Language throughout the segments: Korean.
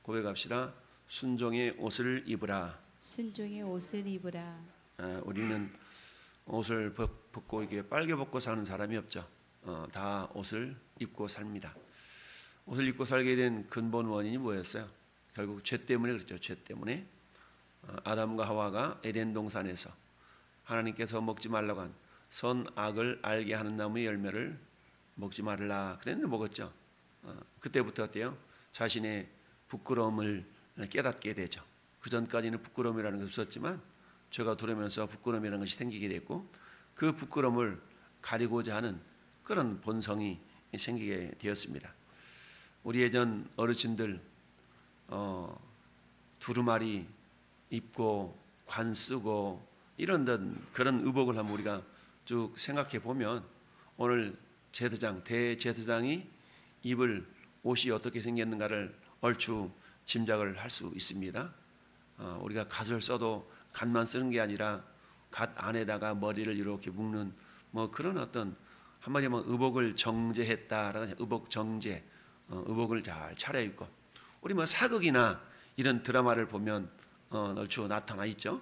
고백합시다. 순종의 옷을 입으라. 순종의 옷을 입으라. 우리는 옷을 벗고 이게 빨개 벗고 사는 사람이 없죠. 다 옷을 입고 삽니다. 옷을 입고 살게 된 근본 원인이 뭐였어요? 결국 죄 때문에 그렇죠. 죄 때문에 아담과 하와가 에덴 동산에서 하나님께서 먹지 말라고 한 선악을 알게 하는 나무의 열매를 먹지 말라 그랬는데 먹었죠. 그때부터 어때요? 자신의 부끄러움을 깨닫게 되죠. 그 전까지는 부끄러움이라는 것이 없었지만 죄가 들어오면서 부끄러움이라는 것이 생기게 됐고, 그 부끄러움을 가리고자 하는 그런 본성이 생기게 되었습니다. 우리 예전 어르신들 두루마리 입고 관 쓰고 이런 그런 의복을 한번 우리가 쭉 생각해 보면 오늘 대제사장이 입을 옷이 어떻게 생겼는가를 얼추 짐작을 할 수 있습니다. 우리가 갓을 써도 갓만 쓰는 게 아니라 갓 안에다가 머리를 이렇게 묶는 뭐 그런 어떤 한마디로 의복을 정제했다라는 의복 정제, 의복을 잘 차려입고, 우리 뭐 사극이나 이런 드라마를 보면 얼추 나타나 있죠.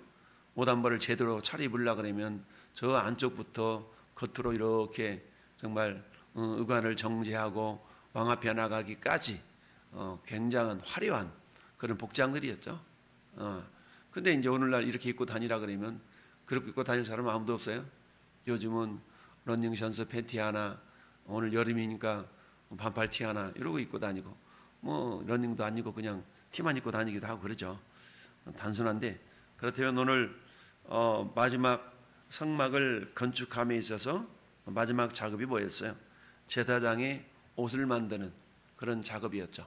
옷 한 벌을 제대로 차려입으려 그러면 저 안쪽부터 겉으로 이렇게 정말 의관을 정제하고 왕 앞에 나가기까지 굉장한 화려한 그런 복장들이었죠. 근데 이제 오늘날 이렇게 입고 다니라 그러면 그렇게 입고 다닐 사람은 아무도 없어요. 요즘은 러닝션스 팬티 하나, 오늘 여름이니까 반팔 티 하나 이러고 입고 다니고, 뭐 러닝도 안 입고 그냥 티만 입고 다니기도 하고 그러죠. 단순한데, 그렇다면 오늘 마지막 성막을 건축함에 있어서 마지막 작업이 뭐였어요? 제사장의 옷을 만드는 그런 작업이었죠.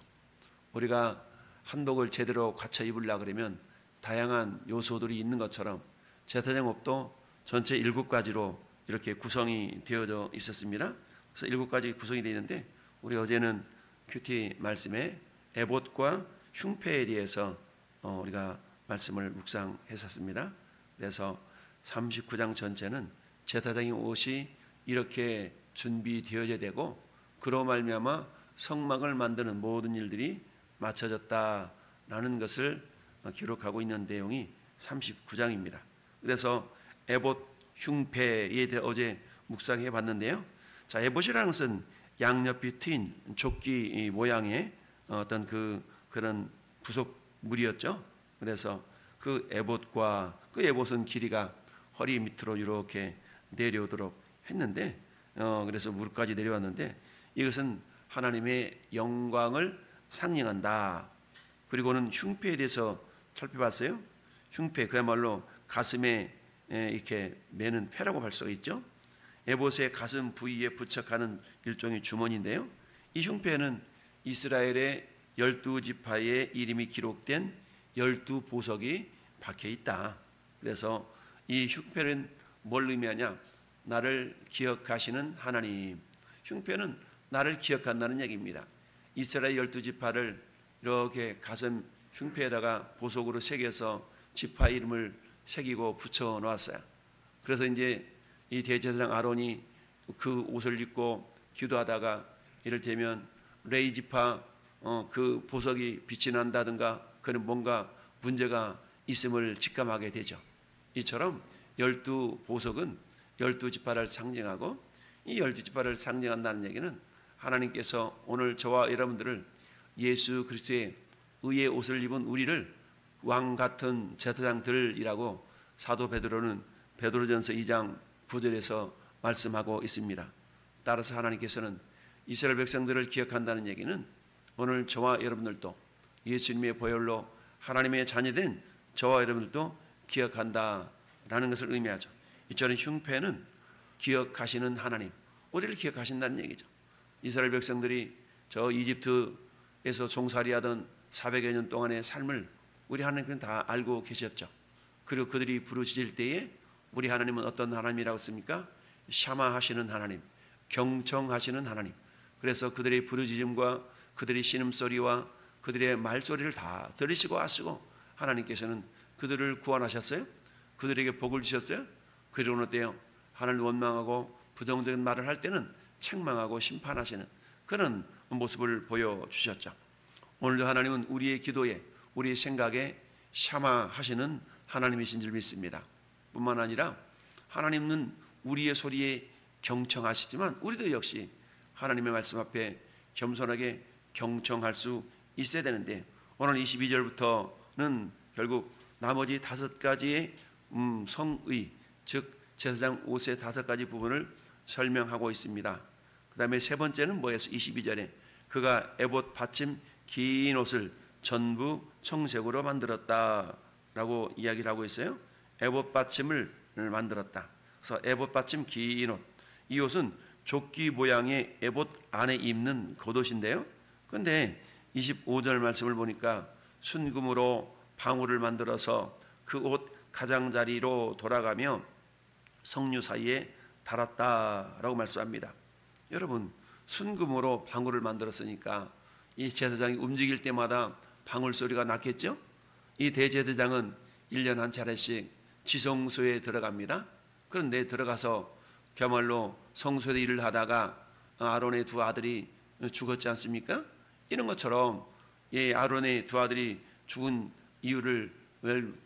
우리가 한복을 제대로 갖춰 입으려고 그러면 다양한 요소들이 있는 것처럼 제사장 옷도 전체 7가지로 이렇게 구성이 되어져 있었습니다. 그래서 7가지 구성이 되어 있는데, 우리 어제는 큐티 말씀에 에봇과 흉패에 대해서 우리가 말씀을 묵상했었습니다. 그래서 39장 전체는 제사장의 옷이 이렇게 준비되어야 되고, 그로 말미암아 성막을 만드는 모든 일들이 맞춰졌다라는 것을 기록하고 있는 내용이 39장입니다. 그래서 에봇 흉패에 대해 어제 묵상해 봤는데요. 자, 에봇이라는 것은 양옆이 트인 조끼 모양의 어떤 그런 부속물이었죠. 그래서 그 에봇과 그 에봇은 길이가 허리 밑으로 이렇게 내려오도록 했는데, 그래서 무릎까지 내려왔는데, 이것은 하나님의 영광을 상징한다. 그리고는 흉패에 대해서 살펴봤어요. 흉패, 그야말로 가슴에 이렇게 매는 패라고 할 수가 있죠. 에봇의 가슴 부위에 부착하는 일종의 주머니인데요. 이 흉패는 이스라엘의 12지파의 이름이 기록된 12보석이 박혀 있다. 그래서 이 흉패는 뭘 의미하냐? 나를 기억하시는 하나님. 흉패는 나를 기억한다는 얘기입니다. 이스라엘 12지파를 이렇게 가슴 흉패에다가 보석으로 새겨서 지파 이름을 새기고 붙여 놓았어요. 그래서 이제 이 대제사장 아론이 그 옷을 입고 기도하다가 이를테면 레위 지파 그 보석이 빛이 난다든가 그는 뭔가 문제가 있음을 직감하게 되죠. 이처럼 12보석은 12지파를 상징하고, 이 12지파를 상징한다는 얘기는 하나님께서 오늘 저와 여러분들을 예수 그리스도의 의의 옷을 입은 우리를 왕 같은 제사장들이라고 사도 베드로는 베드로전서 2장 9절에서 말씀하고 있습니다. 따라서 하나님께서는 이스라엘 백성들을 기억한다는 얘기는 오늘 저와 여러분들도 예수님의 보혈로 하나님의 자녀된 저와 여러분들도 기억한다라는 것을 의미하죠. 이처럼 흉패는 기억하시는 하나님, 우리를 기억하신다는 얘기죠. 이스라엘 백성들이 저 이집트에서 종살이하던 400여 년 동안의 삶을 우리 하나님은 다 알고 계셨죠. 그리고 그들이 부르짖을 때에 우리 하나님은 어떤 하나님이라고 했습니까? 샤마하시는 하나님, 경청하시는 하나님. 그래서 그들의 부르짖음과 그들의 신음소리와 그들의 말소리를 다 들으시고 아시고 하나님께서는 그들을 구원하셨어요. 그들에게 복을 주셨어요. 그리고는 어때요? 하나님을 원망하고 부정적인 말을 할 때는 책망하고 심판하시는 그런 모습을 보여주셨죠. 오늘도 하나님은 우리의 기도에, 우리의 생각에 샤마하시는 하나님이신 줄 믿습니다. 뿐만 아니라 하나님은 우리의 소리에 경청하시지만 우리도 역시 하나님의 말씀 앞에 겸손하게 경청할 수 있어야 되는데, 오늘 22절부터는 결국 나머지 5가지의 성의, 즉 제사장 옷의 5가지 부분을 설명하고 있습니다. 그 다음에 세 번째는 뭐였어? 22절에 그가 에봇 받침 긴 옷을 전부 청색으로 만들었다라고 이야기를 하고 있어요. 에봇 받침을 만들었다. 그래서 에봇 받침 긴 옷, 이 옷은 조끼 모양의 에봇 안에 입는 겉옷인데요. 그런데 25절 말씀을 보니까 순금으로 방울을 만들어서 그 옷 가장자리로 돌아가며 성류 사이에 달았다라고 말씀합니다. 여러분, 순금으로 방울을 만들었으니까 이 제사장이 움직일 때마다 방울 소리가 났겠죠? 이 대제사장은 1년 한 차례씩 지성소에 들어갑니다. 그런데 들어가서 그야말로 성소에 일을 하다가 아론의 2 아들이 죽었지 않습니까? 이런 것처럼 아론의 2 아들이 죽은 이유를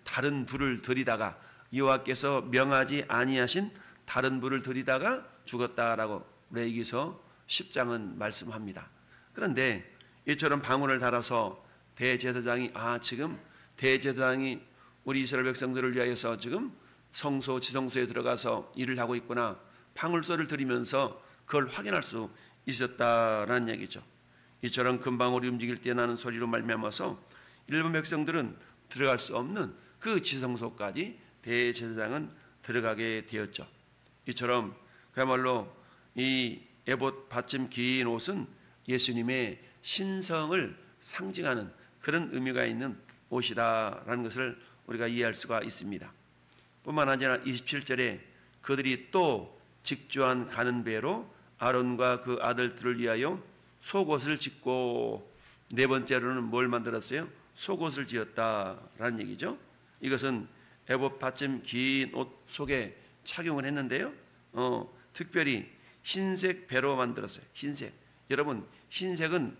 다른 불을 들이다가 여호와께서 명하지 아니하신 다른 불을 들이다가 죽었다라고 레위기서 10장은 말씀합니다. 그런데 이처럼 방울을 달아서 대제사장이 지금 대제사장이 우리 이스라엘 백성들을 위하여서 지금 성소 지성소에 들어가서 일을 하고 있구나, 방울 소리를 들으면서 그걸 확인할 수 있었다라는 얘기죠. 이처럼 금방울이 움직일 때 나는 소리로 말미암아서 일본 백성들은 들어갈 수 없는 그 지성소까지 대제사장은 들어가게 되었죠. 이처럼 그야말로 이 에봇 받침 긴 옷은 예수님의 신성을 상징하는 그런 의미가 있는 옷이다라는 것을 우리가 이해할 수가 있습니다. 뿐만 아니라 27절에 그들이 또 직주한 가는 배로 아론과 그 아들들을 위하여 속옷을 짓고, 네 번째로는 뭘 만들었어요? 속옷을 지었다라는 얘기죠. 이것은 에봇 받침 긴 옷 속에 착용을 했는데요. 특별히 흰색 배로 만들었어요. 흰색. 여러분, 흰색은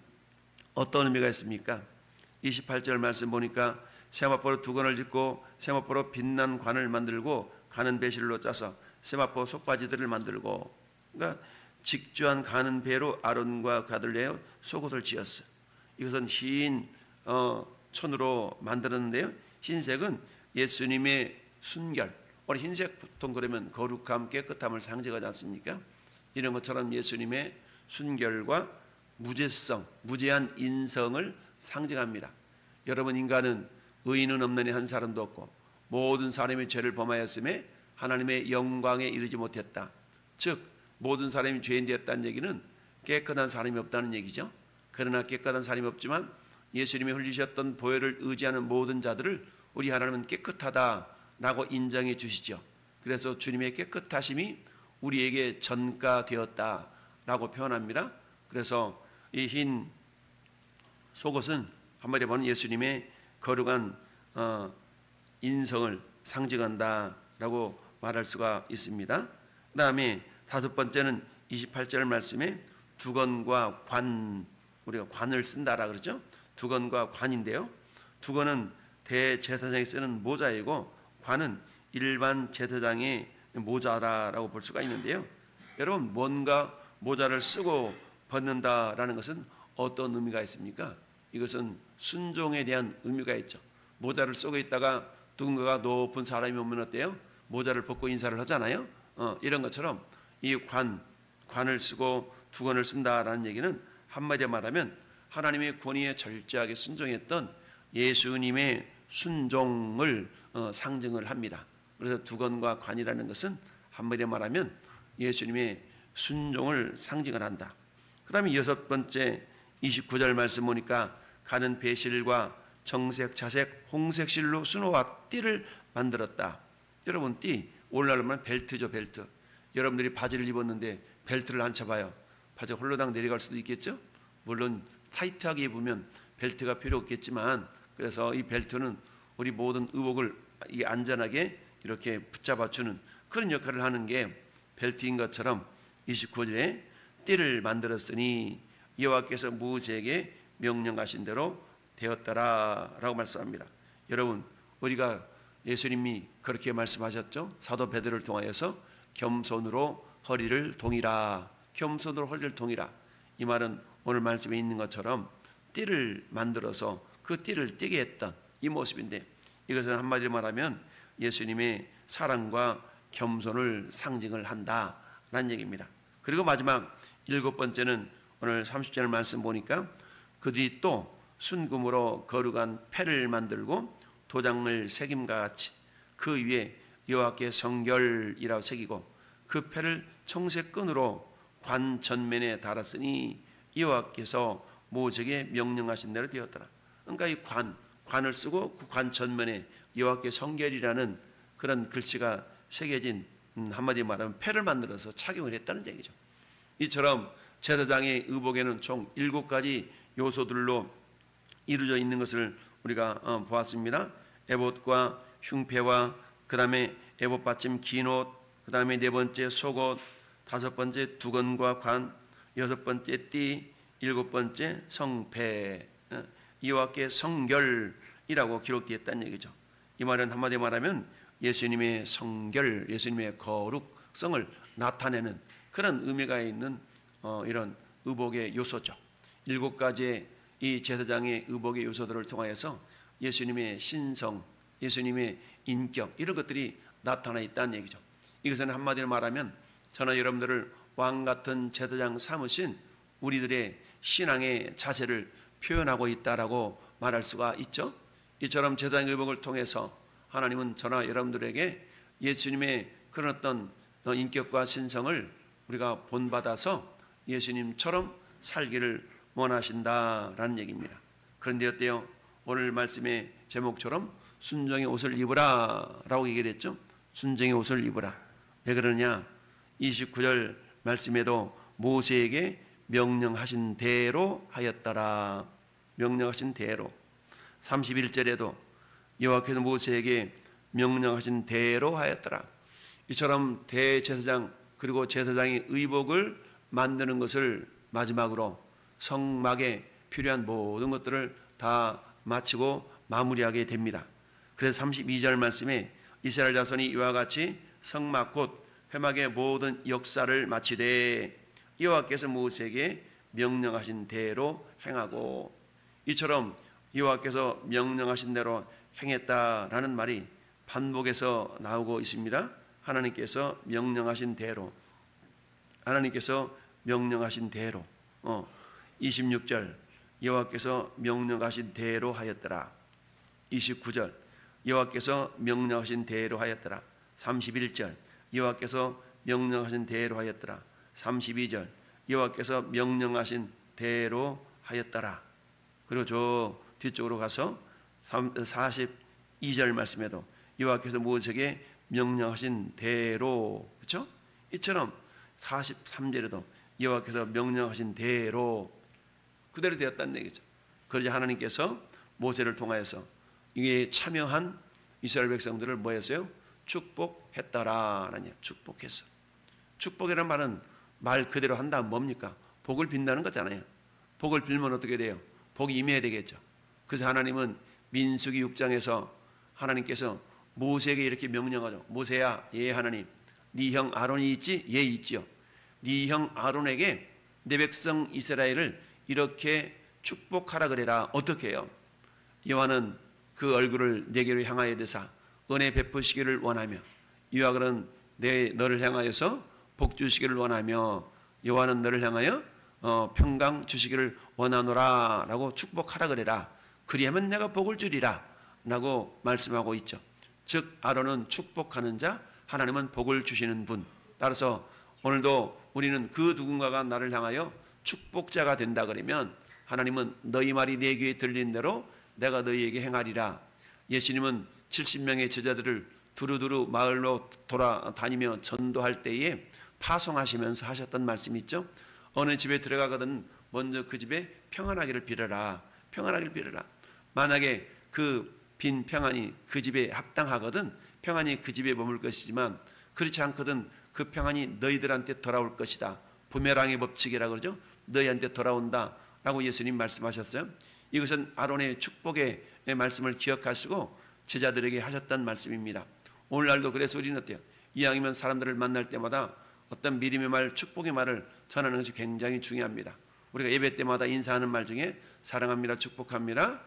어떤 의미가 있습니까? 28절 말씀 보니까 세마포로 2건을 짓고 세마포로 빛난 관을 만들고 가는 배실로 짜서 세마포 속바지들을 만들고, 그러니까 직주한 가는 배로 아론과 그 아들 내어 속옷을 지었어요. 이것은 흰 천으로 만들었는데요. 흰색은 예수님의 순결, 우리 흰색 보통 그러면 거룩함, 깨끗함을 상징하지 않습니까? 이런 것처럼 예수님의 순결과 무죄성, 무죄한 인성을 상징합니다. 여러분, 인간은 의인은 없느니 한 사람도 없고 모든 사람이 죄를 범하였음에 하나님의 영광에 이르지 못했다. 즉 모든 사람이 죄인 되었다는 얘기는 깨끗한 사람이 없다는 얘기죠. 그러나 깨끗한 사람이 없지만 예수님이 흘리셨던 보혈을 의지하는 모든 자들을 우리 하나님은 깨끗하다라고 인정해 주시죠. 그래서 주님의 깨끗하심이 우리에게 전가되었다라고 표현합니다. 그래서 이 흰 속옷은 한마디로 보면 예수님의 거룩한 인성을 상징한다라고 말할 수가 있습니다. 그 다음에 5번째는 28절 말씀에 두건과 관, 우리가 관을 쓴다라 그러죠. 두건과 관인데요. 두건은 대제사장이 쓰는 모자이고 관은 일반 제사장의 모자라고 볼 수가 있는데요. 여러분, 뭔가 모자를 쓰고 벗는다라는 것은 어떤 의미가 있습니까? 이것은 순종에 대한 의미가 있죠. 모자를 쓰고 있다가 누군가가 높은 사람이 오면 어때요? 모자를 벗고 인사를 하잖아요. 이런 것처럼 이 관을 쓰고 두건을 쓴다라는 얘기는 한마디로 말하면 하나님의 권위에 절제하게 순종했던 예수님의 순종을 상징을 합니다. 그래서 두건과 관이라는 것은 한마디로 말하면 예수님의 순종을 상징을 한다. 그 다음에 6번째 29절 말씀 보니까 가는 배실과 정색, 자색, 홍색 실로 수노와 띠를 만들었다. 여러분, 띠, 오늘날로 말하면 벨트죠. 벨트. 여러분들이 바지를 입었는데 벨트를 안 차봐요. 바지가 홀로당 내려갈 수도 있겠죠. 물론 타이트하게 입으면 벨트가 필요 없겠지만, 그래서 이 벨트는 우리 모든 의복을 안전하게 이렇게 붙잡아주는 그런 역할을 하는 게 벨트인 것처럼 29절에 띠를 만들었으니 여호와께서 모세에게 명령하신 대로 되었더라라고 말씀합니다. 여러분, 우리가 예수님이 그렇게 말씀하셨죠. 사도 베드로를 통하여서 겸손으로 허리를 동이라. 겸손으로 허리를 동이라. 이 말은 오늘 말씀에 있는 것처럼 띠를 만들어서 그 띠를 띠게 했던 이 모습인데, 이것은 한마디로 말하면 예수님의 사랑과 겸손을 상징을 한다라는 얘기입니다. 그리고 마지막 7번째는 오늘 30절 말씀 보니까 그들이 또 순금으로 거룩한 패를 만들고 도장을 새김과 같이 그 위에 여호와께 성결이라고 새기고 그 패를 청색끈으로 관 전면에 달았으니 여호와께서 모세에게 명령하신 대로 되었더라. 그러니까 이 관을 쓰고 그 관 전면에 여호와께 성결이라는 그런 글씨가 새겨진, 한마디로 말하면 패를 만들어서 착용을 했다는 얘기죠. 이처럼 제사장의 의복에는 총 7가지 요소들로 이루어져 있는 것을 우리가 보았습니다. 에봇과 흉패와 그 다음에 에봇 받침 긴 옷, 그 다음에 4번째 속옷, 5번째 두건과 관, 6번째 띠, 7번째 성패, 여호와께 성결이라고 기록되었다는 얘기죠. 이 말은 한마디로 말하면 예수님의 성결, 예수님의 거룩성을 나타내는 그런 의미가 있는 이런 의복의 요소죠. 7가지의 이 제사장의 의복의 요소들을 통하여서 예수님의 신성, 예수님의 인격, 이런 것들이 나타나 있다는 얘기죠. 이것은 한마디로 말하면 저는 여러분들을 왕같은 제사장 삼으신 우리들의 신앙의 자세를 표현하고 있다라고 말할 수가 있죠. 이처럼 제사장의 의복을 통해서 하나님은 저나 여러분들에게 예수님의 그런 어떤 인격과 신성을 우리가 본받아서 예수님처럼 살기를 원하신다라는 얘기입니다. 그런데 어때요? 오늘 말씀의 제목처럼 순종의 옷을 입으라 라고 얘기를 했죠. 순종의 옷을 입으라. 왜 그러냐? 29절 말씀에도 모세에게 명령하신 대로 하였더라. 명령하신 대로. 31절에도 여호와께서 모세에게 명령하신 대로 하였더라. 이처럼 대제사장 그리고 제사장의 의복을 만드는 것을 마지막으로 성막에 필요한 모든 것들을 다 마치고 마무리하게 됩니다. 그래서 32절 말씀에 이스라엘 자손이 이와 같이 성막 곧 회막의 모든 역사를 마치되 여호와께서 모세에게 명령하신 대로 행하고, 이처럼 여호와께서 명령하신 대로 행했다라는 말이 반복해서 나오고 있습니다. 하나님께서 명령하신 대로, 하나님께서 명령하신 대로. 26절 여호와께서 명령하신 대로 하였더라. 29절 여호와께서 명령하신 대로 하였더라. 31절 여호와께서 명령하신 대로 하였더라. 32절 여호와께서 명령하신 대로 하였더라. 그리고 저 뒤쪽으로 가서 42절 말씀에도 여호와께서 모세에게 명령하신 대로, 그렇죠? 이처럼 43절에도 여호와께서 명령하신 대로 그대로 되었다는 얘기죠. 그러자 하나님께서 모세를 통하여서 이게 참여한 이스라엘 백성들을 뭐 했어요? 축복했더라. 축복했어. 축복이라는 말은 말 그대로 한다면 뭡니까? 복을 빈다는 거잖아요. 복을 빌면 어떻게 돼요? 복이 임해야 되겠죠. 그래서 하나님은 민수기 6장에서 하나님께서 모세에게 이렇게 명령하죠. 모세야, 예 하나님, 네 형 아론이 있지? 예 있지요. 네 형 아론에게 내 백성 이스라엘을 이렇게 축복하라 그래라. 어떻게 해요? 여호와는 그 얼굴을 내게로 향하여 드사 은혜 베푸시기를 원하며 이와 그런 너를 향하여서 복 주시기를 원하며 여호와는 너를 향하여 평강 주시기를 원하노라 라고 축복하라 그래라. 그리하면 내가 복을 주리라 라고 말씀하고 있죠. 즉 아론은 축복하는 자, 하나님은 복을 주시는 분. 따라서 오늘도 우리는 그 누군가가 나를 향하여 축복자가 된다 그러면 하나님은 너희 말이 내 귀에 들린 대로 내가 너희에게 행하리라. 예수님은 70명의 제자들을 두루두루 마을로 돌아다니며 전도할 때에 파송하시면서 하셨던 말씀이 있죠. 어느 집에 들어가거든 먼저 그 집에 평안하기를 빌어라. 평안하기를 빌어라. 만약에 그 빈 평안이 그 집에 합당하거든 평안이 그 집에 머물 것이지만 그렇지 않거든 그 평안이 너희들한테 돌아올 것이다. 부메랑의 법칙이라 그러죠. 너희한테 돌아온다 라고 예수님 말씀하셨어요. 이것은 아론의 축복의 말씀을 기억하시고 제자들에게 하셨던 말씀입니다. 오늘날도 그래서 우리는 어때요? 이왕이면 사람들을 만날 때마다 어떤 믿음의 말, 축복의 말을 전하는 것이 굉장히 중요합니다. 우리가 예배 때마다 인사하는 말 중에 사랑합니다, 축복합니다,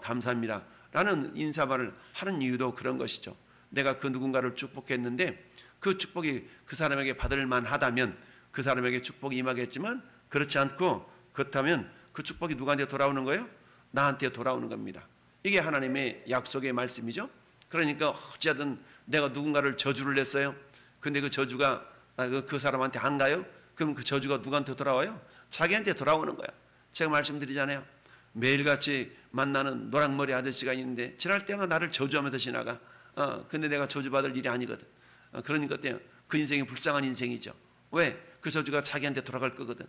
감사합니다 라는 인사말을 하는 이유도 그런 것이죠. 내가 그 누군가를 축복했는데 그 축복이 그 사람에게 받을 만하다면 그 사람에게 축복이 임하겠지만, 그렇지 않고 그렇다면 그 축복이 누구한테 돌아오는 거예요? 나한테 돌아오는 겁니다. 이게 하나님의 약속의 말씀이죠. 그러니까 어찌하든 내가 누군가를 저주를 냈어요. 근데 그 저주가 그 사람한테 안 가요? 그럼 그 저주가 누구한테 돌아와요? 자기한테 돌아오는 거야. 제가 말씀드리잖아요. 매일같이 만나는 노랑머리 아저씨가 있는데 지날 때마다 나를 저주하면서 지나가. 근데 내가 저주받을 일이 아니거든. 그러니까 그 인생이 불쌍한 인생이죠. 왜? 그 저주가 자기한테 돌아갈 거거든.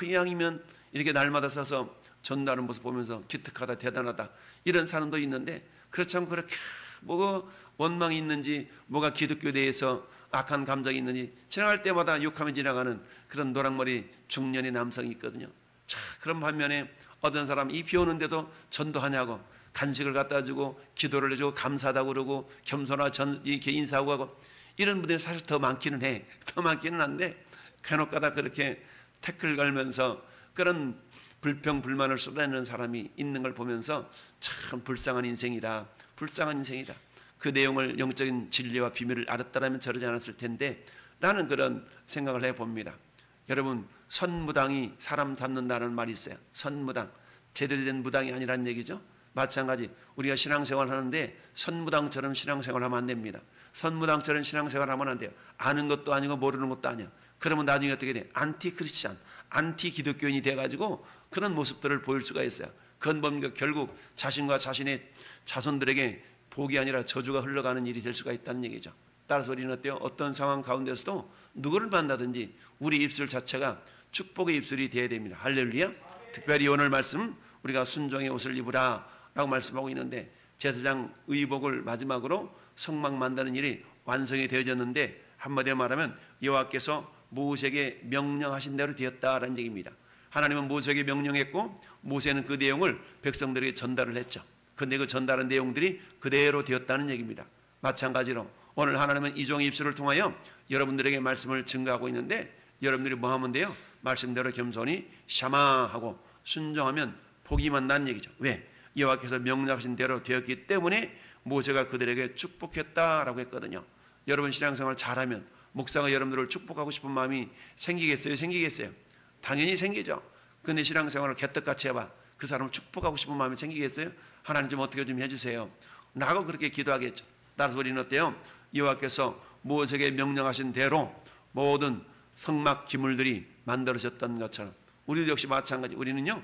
이왕이면 이렇게 날마다 서서 전도하는 모습 보면서 기특하다, 대단하다 이런 사람도 있는데, 그렇지 않고 그렇게 뭐가 원망이 있는지, 뭐가 기독교에 대해서 악한 감정이 있는지 지나갈 때마다 욕하며 지나가는 그런 노랑머리 중년의 남성이 있거든요. 자, 그런 반면에 어떤 사람 이 비 오는데도 전도하냐고 간식을 갖다 주고 기도를 해주고 감사하다고 그러고 겸손하고 이렇게 인사하고 하고, 이런 분들이 사실 더 많기는 해. 더 많기는 한데 간혹가다 그렇게 태클 걸면서 그런 불평 불만을 쏟아내는 사람이 있는 걸 보면서 참 불쌍한 인생이다, 불쌍한 인생이다. 그 내용을 영적인 진리와 비밀을 알았다면 저러지 않았을 텐데 라는 그런 생각을 해봅니다. 여러분, 선무당이 사람 잡는다는 말이 있어요. 선무당, 제대로 된 무당이 아니란 얘기죠. 마찬가지 우리가 신앙생활 하는데 선무당처럼 신앙생활 하면 안 됩니다. 선무당처럼 신앙생활 하면 안 돼요. 아는 것도 아니고 모르는 것도 아니야. 그러면 나중에 어떻게 돼? 안티 크리스찬, 안티 기독교인이 돼가지고 그런 모습들을 보일 수가 있어요. 그건 뭡니까? 결국 자신과 자신의 자손들에게 복이 아니라 저주가 흘러가는 일이 될 수가 있다는 얘기죠. 따라서 우리는 어때요? 어떤 상황 가운데서도 누구를 만나든지 우리 입술 자체가 축복의 입술이 되어야 됩니다. 할렐루야. 특별히 오늘 말씀 우리가 순종의 옷을 입으라 라고 말씀하고 있는데, 제사장 의복을 마지막으로 성막 만드는 일이 완성이 되어졌는데, 한마디로 말하면 여호와께서 모세에게 명령하신 대로 되었다라는 얘기입니다. 하나님은 모세에게 명령했고 모세는 그 내용을 백성들에게 전달을 했죠. 그런데 그 전달한 내용들이 그대로 되었다는 얘기입니다. 마찬가지로 오늘 하나님은 이종의 입술을 통하여 여러분들에게 말씀을 증거하고 있는데, 여러분들이 뭐 하면 돼요? 말씀대로 겸손히 샤마하고 순종하면 복이 임한다는 얘기죠. 왜? 여호와께서 명령하신 대로 되었기 때문에 모세가 그들에게 축복했다라고 했거든요. 여러분 신앙생활 잘하면 목사가 여러분들을 축복하고 싶은 마음이 생기겠어요? 생기겠어요? 당연히 생기죠. 근데 신앙생활을 개떡같이 해봐. 그 사람을 축복하고 싶은 마음이 생기겠어요? 하나님 좀 어떻게 좀 해주세요 라고 그렇게 기도하겠죠. 따라서 우리는 어때요? 여호와께서 모세에게 명령하신 대로 모든 성막 기물들이 만들어졌던 것처럼 우리도 역시 마찬가지. 우리는요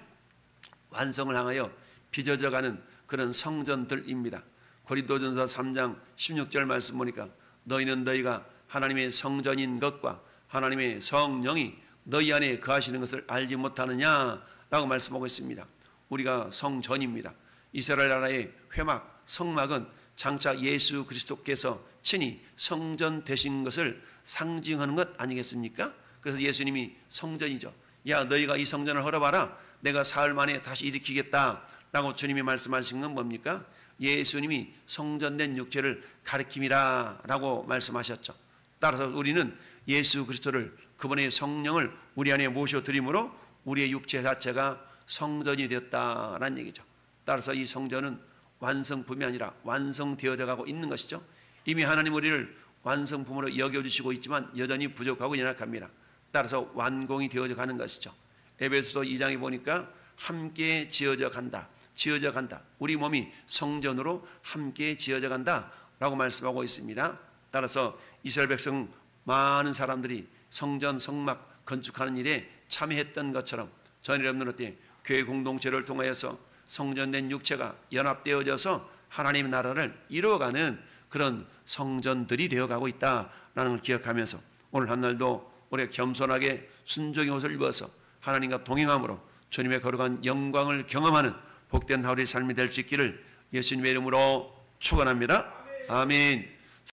완성을 향하여 빚어져가는 그런 성전들입니다. 고린도전서 3장 16절 말씀 보니까 너희는 너희가 하나님의 성전인 것과 하나님의 성령이 너희 안에 거하시는 것을 알지 못하느냐라고 말씀하고 있습니다. 우리가 성전입니다. 이스라엘 나라의 회막, 성막은 장차 예수 그리스도께서 친히 성전 되신 것을 상징하는 것 아니겠습니까? 그래서 예수님이 성전이죠. 야, 너희가 이 성전을 헐어봐라. 내가 사흘 만에 다시 일으키겠다라고 주님이 말씀하신 건 뭡니까? 예수님이 성전된 육체를 가리킴이라 라고 말씀하셨죠. 따라서 우리는 예수 그리스도를, 그분의 성령을 우리 안에 모셔드림으로 우리의 육체 자체가 성전이 되었다는 얘기죠. 따라서 이 성전은 완성품이 아니라 완성되어져 가고 있는 것이죠. 이미 하나님 우리를 완성품으로 여겨주시고 있지만 여전히 부족하고 연약합니다. 따라서 완공이 되어져 가는 것이죠. 에베소서 2장에 보니까 함께 지어져 간다, 지어져 간다. 우리 몸이 성전으로 함께 지어져 간다 라고 말씀하고 있습니다. 따라서 이스라엘 백성 많은 사람들이 성전 성막 건축하는 일에 참여했던 것처럼 저는 여러분들 어때 교회 공동체를 통하여서 성전된 육체가 연합되어져서 하나님의 나라를 이루어가는 그런 성전들이 되어가고 있다라는 걸 기억하면서 오늘 한날도 우리가 겸손하게 순종의 옷을 입어서 하나님과 동행함으로 주님의 거룩한 영광을 경험하는 복된 하루의 삶이 될 수 있기를 예수님의 이름으로 축원합니다. 아멘.